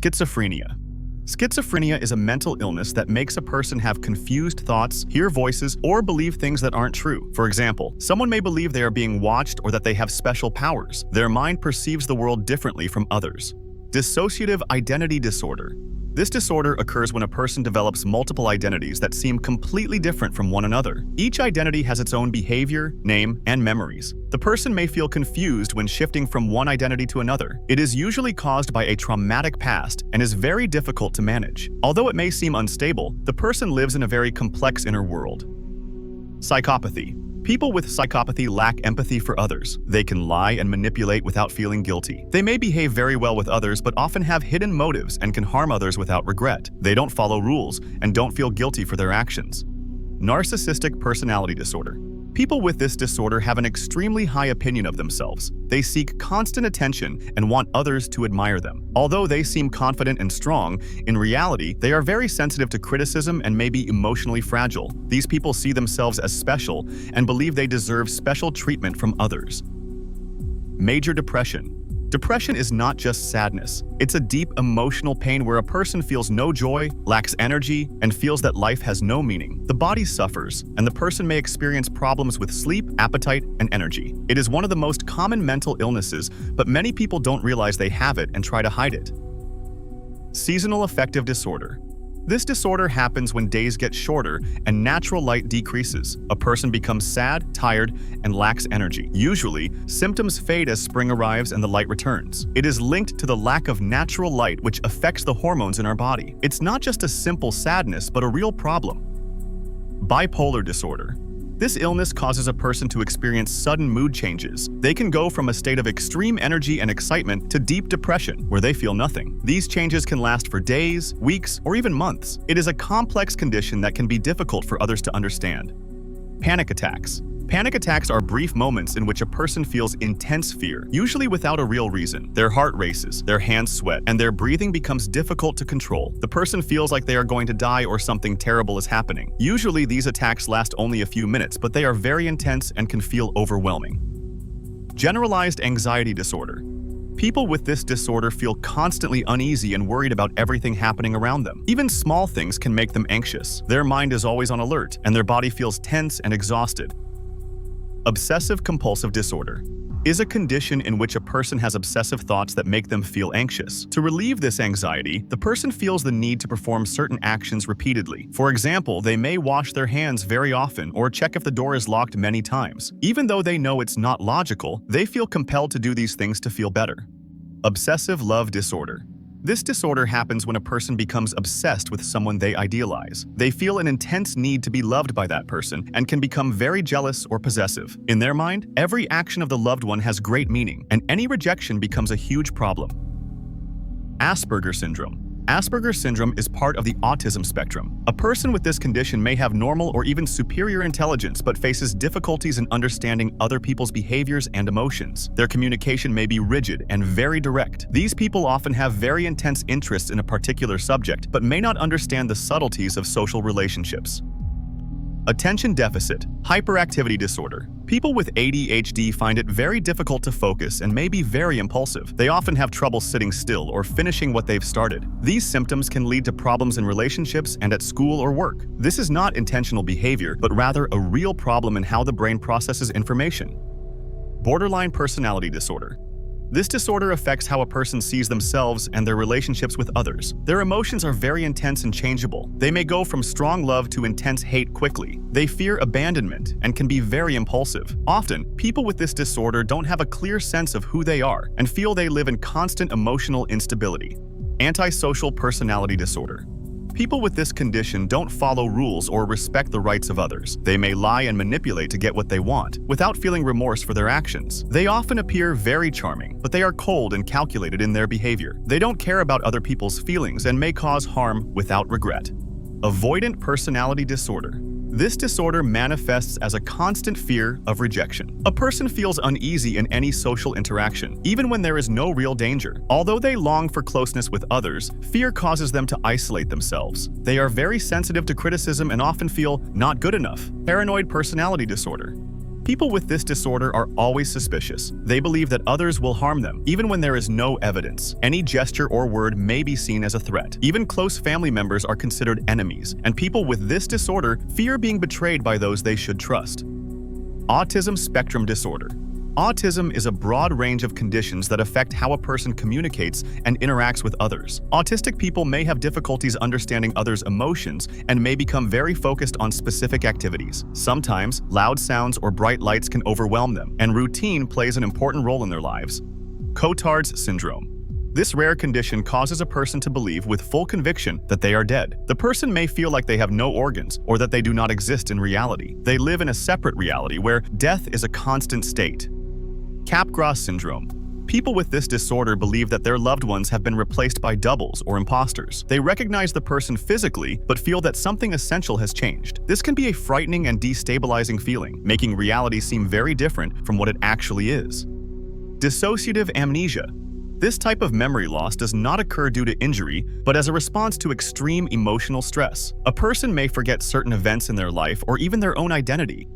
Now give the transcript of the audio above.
Schizophrenia. Schizophrenia is a mental illness that makes a person have confused thoughts, hear voices, or believe things that aren't true. For example, someone may believe they are being watched or that they have special powers. Their mind perceives the world differently from others. Dissociative Identity Disorder. This disorder occurs when a person develops multiple identities that seem completely different from one another. Each identity has its own behavior, name, and memories. The person may feel confused when shifting from one identity to another. It is usually caused by a traumatic past and is very difficult to manage. Although it may seem unstable, the person lives in a very complex inner world. Psychopathy. People with psychopathy lack empathy for others. They can lie and manipulate without feeling guilty. They may behave very well with others but often have hidden motives and can harm others without regret. They don't follow rules and don't feel guilty for their actions. Narcissistic Personality Disorder. People with this disorder have an extremely high opinion of themselves. They seek constant attention and want others to admire them. Although they seem confident and strong, in reality, they are very sensitive to criticism and may be emotionally fragile. These people see themselves as special and believe they deserve special treatment from others. Major depression. Depression is not just sadness. It's a deep emotional pain where a person feels no joy, lacks energy, and feels that life has no meaning. The body suffers, and the person may experience problems with sleep, appetite, and energy. It is one of the most common mental illnesses, but many people don't realize they have it and try to hide it. Seasonal Affective Disorder. This disorder happens when days get shorter and natural light decreases. A person becomes sad, tired, and lacks energy. Usually, symptoms fade as spring arrives and the light returns. It is linked to the lack of natural light, which affects the hormones in our body. It's not just a simple sadness, but a real problem. Bipolar Disorder. This illness causes a person to experience sudden mood changes. They can go from a state of extreme energy and excitement to deep depression, where they feel nothing. These changes can last for days, weeks, or even months. It is a complex condition that can be difficult for others to understand. Panic attacks. Panic attacks are brief moments in which a person feels intense fear, usually without a real reason. Their heart races, their hands sweat, and their breathing becomes difficult to control. The person feels like they are going to die or something terrible is happening. Usually these attacks last only a few minutes, but they are very intense and can feel overwhelming. Generalized Anxiety Disorder. People with this disorder feel constantly uneasy and worried about everything happening around them. Even small things can make them anxious. Their mind is always on alert, and their body feels tense and exhausted. Obsessive-Compulsive Disorder is a condition in which a person has obsessive thoughts that make them feel anxious. To relieve this anxiety, the person feels the need to perform certain actions repeatedly. For example, they may wash their hands very often or check if the door is locked many times. Even though they know it's not logical, they feel compelled to do these things to feel better. Obsessive Love Disorder. This disorder happens when a person becomes obsessed with someone they idealize. They feel an intense need to be loved by that person and can become very jealous or possessive. In their mind, every action of the loved one has great meaning, and any rejection becomes a huge problem. Asperger Syndrome. Asperger Syndrome is part of the autism spectrum. A person with this condition may have normal or even superior intelligence but faces difficulties in understanding other people's behaviors and emotions. Their communication may be rigid and very direct. These people often have very intense interests in a particular subject but may not understand the subtleties of social relationships. Attention Deficit Hyperactivity Disorder. People with ADHD find it very difficult to focus and may be very impulsive. They often have trouble sitting still or finishing what they've started. These symptoms can lead to problems in relationships and at school or work. This is not intentional behavior, but rather a real problem in how the brain processes information. Borderline Personality Disorder. This disorder affects how a person sees themselves and their relationships with others. Their emotions are very intense and changeable. They may go from strong love to intense hate quickly. They fear abandonment and can be very impulsive. Often, people with this disorder don't have a clear sense of who they are and feel they live in constant emotional instability. Antisocial Personality Disorder. People with this condition don't follow rules or respect the rights of others. They may lie and manipulate to get what they want, without feeling remorse for their actions. They often appear very charming, but they are cold and calculated in their behavior. They don't care about other people's feelings and may cause harm without regret. Avoidant Personality Disorder. This disorder manifests as a constant fear of rejection. A person feels uneasy in any social interaction, even when there is no real danger. Although they long for closeness with others, fear causes them to isolate themselves. They are very sensitive to criticism and often feel not good enough. Paranoid Personality Disorder. People with this disorder are always suspicious. They believe that others will harm them, even when there is no evidence. Any gesture or word may be seen as a threat. Even close family members are considered enemies, and people with this disorder fear being betrayed by those they should trust. Autism spectrum disorder. Autism is a broad range of conditions that affect how a person communicates and interacts with others. Autistic people may have difficulties understanding others' emotions and may become very focused on specific activities. Sometimes, loud sounds or bright lights can overwhelm them, and routine plays an important role in their lives. Cotard's syndrome. This rare condition causes a person to believe with full conviction that they are dead. The person may feel like they have no organs or that they do not exist in reality. They live in a separate reality where death is a constant state. Capgras Syndrome. People with this disorder believe that their loved ones have been replaced by doubles or imposters. They recognize the person physically, but feel that something essential has changed. This can be a frightening and destabilizing feeling, making reality seem very different from what it actually is. Dissociative amnesia. This type of memory loss does not occur due to injury, but as a response to extreme emotional stress. A person may forget certain events in their life or even their own identity.